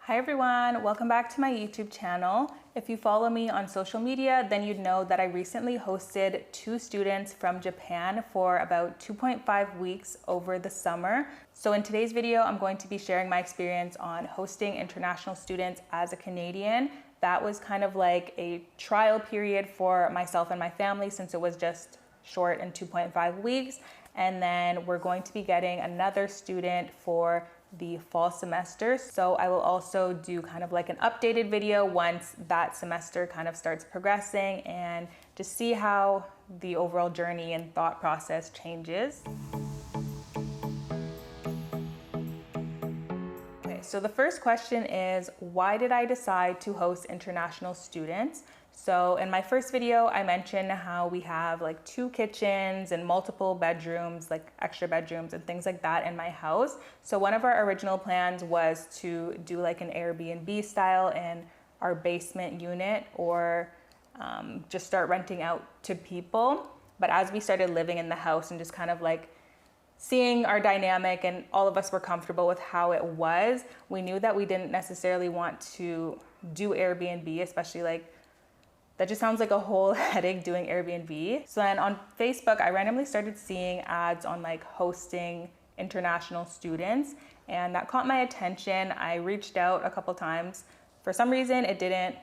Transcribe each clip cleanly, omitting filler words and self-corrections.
Hi everyone, welcome back to my YouTube channel. If you follow me on social media, then you'd know that I recently hosted 2 students from Japan for about 2.5 weeks over the summer. So in today's video, I'm going to be sharing my experience on hosting international students as a Canadian. That was kind of like a trial period for myself and my family since it was just short and 2.5 weeks. And then we're going to be getting another student for the fall semester. So I will also do kind of like an updated video once that semester kind of starts progressing and just see how the overall journey and thought process changes. Okay, so the first question is, why did I decide to host international students? So in my first video, I mentioned how we have like 2 kitchens and multiple bedrooms, like extra bedrooms and things like that in my house. So one of our original plans was to do like an Airbnb style in our basement unit or just start renting out to people. But as we started living in the house and just kind of like seeing our dynamic and all of us were comfortable with how it was, we knew that we didn't necessarily want to do Airbnb, especially like that just sounds like a whole headache doing Airbnb. So then on Facebook, I randomly started seeing ads on like hosting international students, and that caught my attention. I reached out a couple times. For some reason, it didn't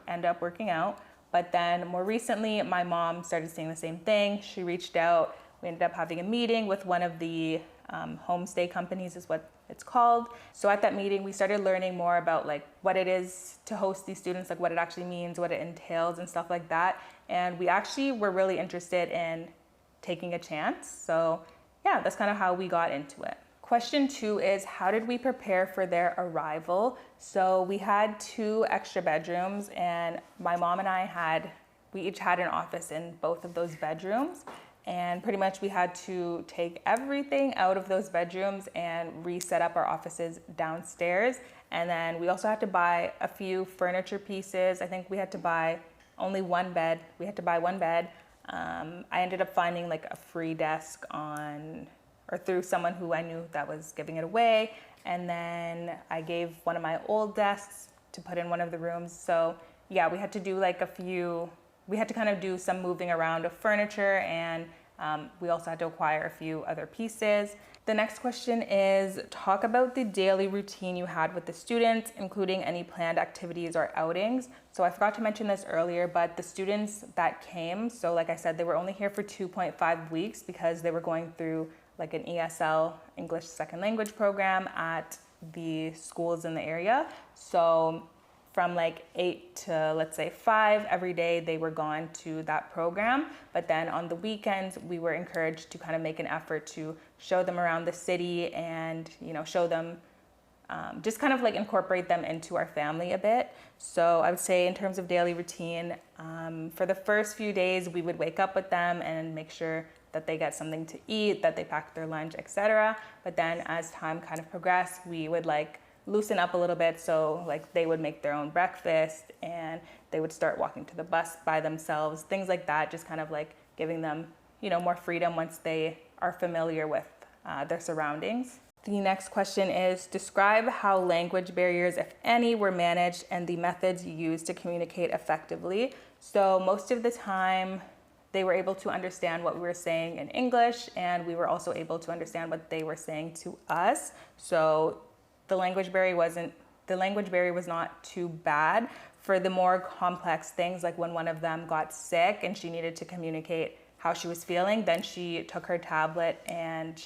end up working out. But then more recently, my mom started seeing the same thing. She reached out. We ended up having a meeting with one of the Homestay companies is what it's called. So at that meeting, we started learning more about like what it is to host these students, like what it actually means, what it entails and stuff like that. And we actually were really interested in taking a chance. So yeah, that's kind of how we got into it. Question 2 is, how did we prepare for their arrival? So we had 2 extra bedrooms and my mom and we each had an office in both of those bedrooms. And pretty much we had to take everything out of those bedrooms and reset up our offices downstairs. And then we also had to buy a few furniture pieces. I think we had to buy only one bed. We had to buy one bed. I ended up finding like a free desk through someone who I knew that was giving it away. And then I gave one of my old desks to put in one of the rooms. So yeah, we had to do like we had to kind of do some moving around of furniture, and we also had to acquire a few other pieces. The next question is, talk about the daily routine you had with the students, including any planned activities or outings. So I forgot to mention this earlier, but the students that came, so like I said, they were only here for 2.5 weeks because they were going through like an ESL, English Second Language program at the schools in the area. So from like 8 to let's say 5 every day they were gone to that program. But then on the weekends we were encouraged to kind of make an effort to show them around the city and show them, just kind of like incorporate them into our family a bit. So I would say in terms of daily routine, for the first few days we would wake up with them and make sure that they get something to eat, that they pack their lunch, etc. But then as time kind of progressed, we would like loosen up a little bit. So like they would make their own breakfast and they would start walking to the bus by themselves, things like that, just kind of like giving them, more freedom once they are familiar with their surroundings. The next question is, describe how language barriers, if any, were managed and the methods you used to communicate effectively. So most of the time they were able to understand what we were saying in English, and we were also able to understand what they were saying to us. So the language barrier was not too bad. For the more complex things, like when one of them got sick and she needed to communicate how she was feeling, then she took her tablet and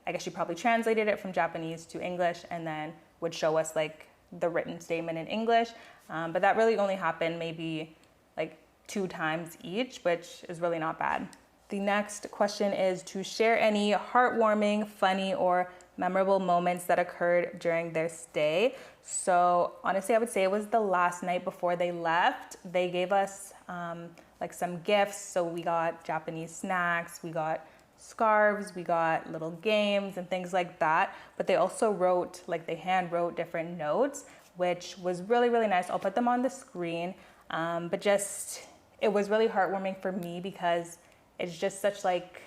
I guess she probably translated it from Japanese to English and then would show us like the written statement in English. But that really only happened maybe like 2 times each, which is really not bad. The next question is to share any heartwarming, funny, or memorable moments that occurred during their stay. So honestly, I would say it was the last night before they left. They gave us like some gifts. So we got Japanese snacks, we got scarves, we got little games and things like that. But they also they hand wrote different notes, which was really, really nice. I'll put them on the screen. But it was really heartwarming for me because it's just such like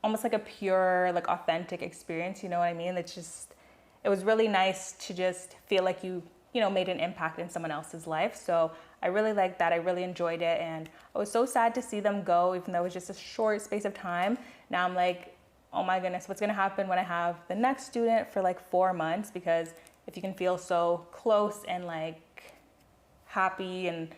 almost like a pure, like authentic experience, you know what I mean? It it was really nice to just feel like you know, made an impact in someone else's life. So I really liked that. I really enjoyed it. And I was so sad to see them go, even though it was just a short space of time. Now I'm like, oh my goodness, what's gonna happen when I have the next student for like 4 months? Because if you can feel so close and like happy and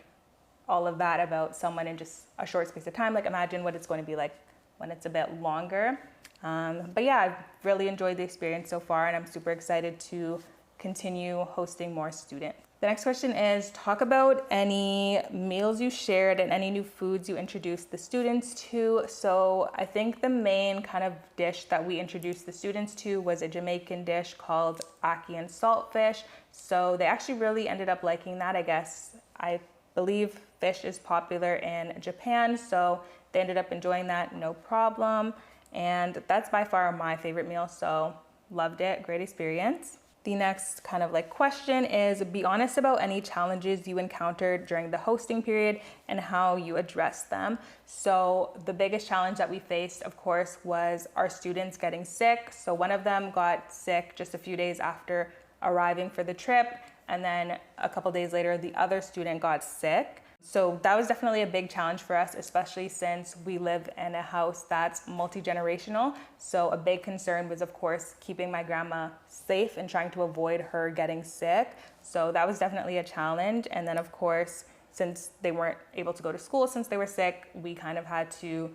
all of that about someone in just a short space of time, like imagine what it's going to be like when it's a bit longer. But yeah, I've really enjoyed the experience so far, and I'm super excited to continue hosting more students. The next question is, talk about any meals you shared and any new foods you introduced the students to. So I think the main kind of dish that we introduced the students to was a Jamaican dish called ackee and saltfish. So they actually really ended up liking that, I guess. I believe fish is popular in Japan, so they ended up enjoying that, no problem. And that's by far my favorite meal, so loved it, great experience. The next kind of like question is, be honest about any challenges you encountered during the hosting period and how you addressed them. So the biggest challenge that we faced, of course, was our students getting sick. So one of them got sick just a few days after arriving for the trip, and then a couple days later, the other student got sick. So that was definitely a big challenge for us, especially since we live in a house that's multi-generational. So a big concern was, of course, keeping my grandma safe and trying to avoid her getting sick. So that was definitely a challenge. And then, of course, since they weren't able to go to school since they were sick, we kind of had to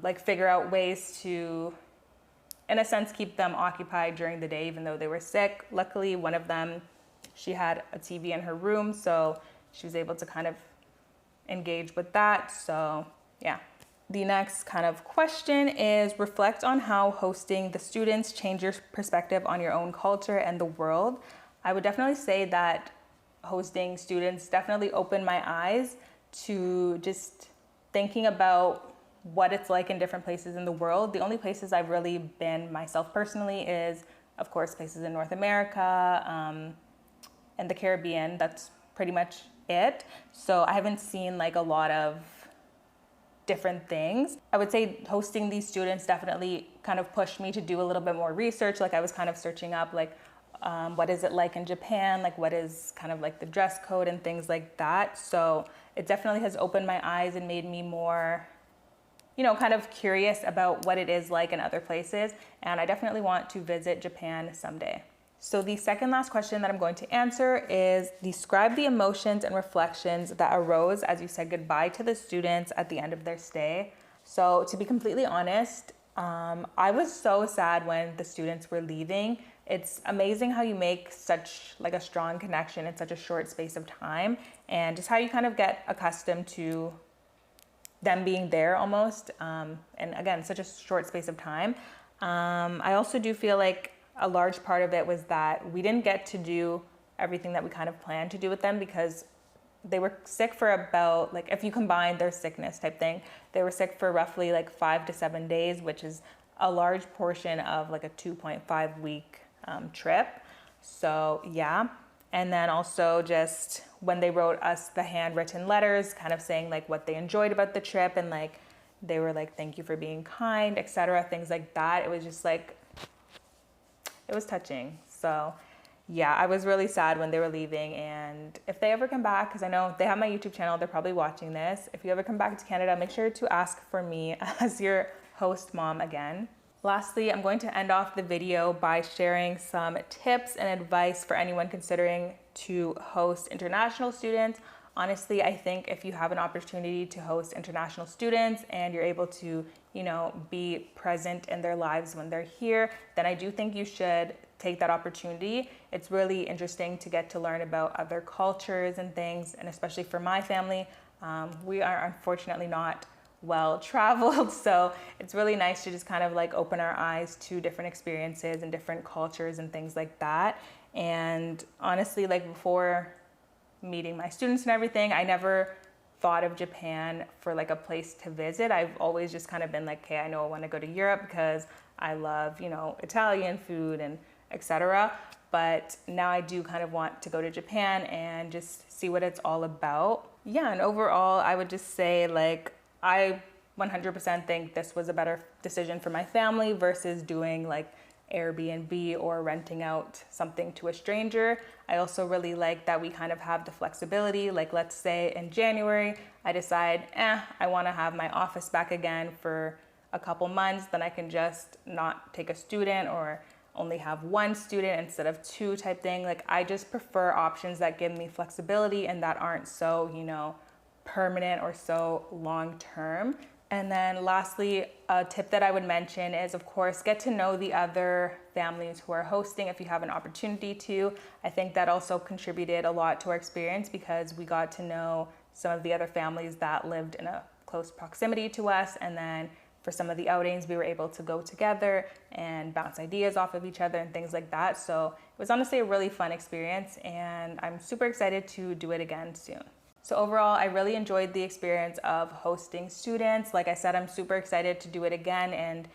like figure out ways to, in a sense, keep them occupied during the day, even though they were sick. Luckily, one of them, she had a TV in her room, so she was able to kind of engage with that. So yeah. The next kind of question is, reflect on how hosting the students changed your perspective on your own culture and the world. I would definitely say that hosting students definitely opened my eyes to just thinking about what it's like in different places in the world. The only places I've really been myself personally is, of course, places in North America and the Caribbean. That's pretty much it. So I haven't seen like a lot of different things. I would say hosting these students definitely kind of pushed me to do a little bit more research. Like I was kind of searching up like what is it like in Japan, like what is kind of like the dress code and things like that. So it definitely has opened my eyes and made me more, you know, kind of curious about what it is like in other places. And I definitely want to visit Japan someday. So the second last question that I'm going to answer is, describe the emotions and reflections that arose as you said goodbye to the students at the end of their stay. So to be completely honest, I was so sad when the students were leaving. It's amazing how you make such like a strong connection in such a short space of time, and just how you kind of get accustomed to them being there almost. And again, such a short space of time. I also do feel like a large part of it was that we didn't get to do everything that we kind of planned to do with them, because they were sick for about, like, if you combine their sickness type thing, they were sick for roughly like 5 to 7 days, which is a large portion of like a 2.5 week trip. So yeah. And then also just when they wrote us the handwritten letters, kind of saying like what they enjoyed about the trip, and like they were like, thank you for being kind, etc., things like that. It was just like, it was touching. So yeah, I was really sad when they were leaving. And if they ever come back, because I know they have my YouTube channel, they're probably watching this. If you ever come back to Canada, make sure to ask for me as your host mom again. Lastly, I'm going to end off the video by sharing some tips and advice for anyone considering to host international students. Honestly, I think if you have an opportunity to host international students and you're able to, you know, be present in their lives when they're here, then I do think you should take that opportunity. It's really interesting to get to learn about other cultures and things, and especially for my family, we are unfortunately not well traveled, so it's really nice to just kind of like open our eyes to different experiences and different cultures and things like that. And honestly, like before meeting my students and everything, I never thought of Japan for like a place to visit. I've always just kind of been like, okay, I know I want to go to Europe because I love, you know, Italian food and etc. But now I do kind of want to go to Japan and just see what it's all about. Yeah, and overall, I would just say like, I 100% think this was a better decision for my family versus doing like Airbnb or renting out something to a stranger. I also really like that we kind of have the flexibility. Like, let's say in January, I decide, I want to have my office back again for a couple months, then I can just not take a student or only have one student instead of two type thing. Like, I just prefer options that give me flexibility and that aren't so, permanent or so long term. And then lastly, a tip that I would mention is, of course, get to know the other families who are hosting if you have an opportunity to. I think that also contributed a lot to our experience because we got to know some of the other families that lived in a close proximity to us. And then for some of the outings, we were able to go together and bounce ideas off of each other and things like that. So it was honestly a really fun experience, and I'm super excited to do it again soon. So overall, I really enjoyed the experience of hosting students. Like I said, I'm super excited to do it again and,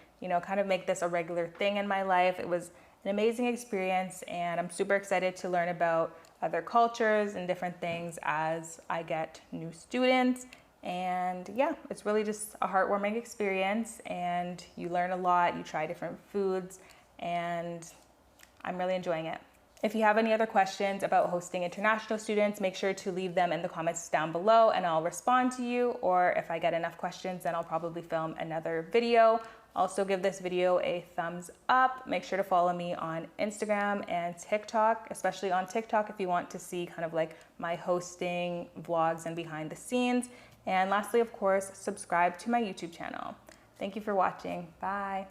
kind of make this a regular thing in my life. It was an amazing experience, and I'm super excited to learn about other cultures and different things as I get new students. And yeah, it's really just a heartwarming experience, and you learn a lot, you try different foods, and I'm really enjoying it. If you have any other questions about hosting international students, make sure to leave them in the comments down below and I'll respond to you. Or if I get enough questions, then I'll probably film another video. Also, give this video a thumbs up. Make sure to follow me on Instagram and TikTok, especially on TikTok if you want to see kind of like my hosting vlogs and behind the scenes. And lastly, of course, subscribe to my YouTube channel. Thank you for watching. Bye.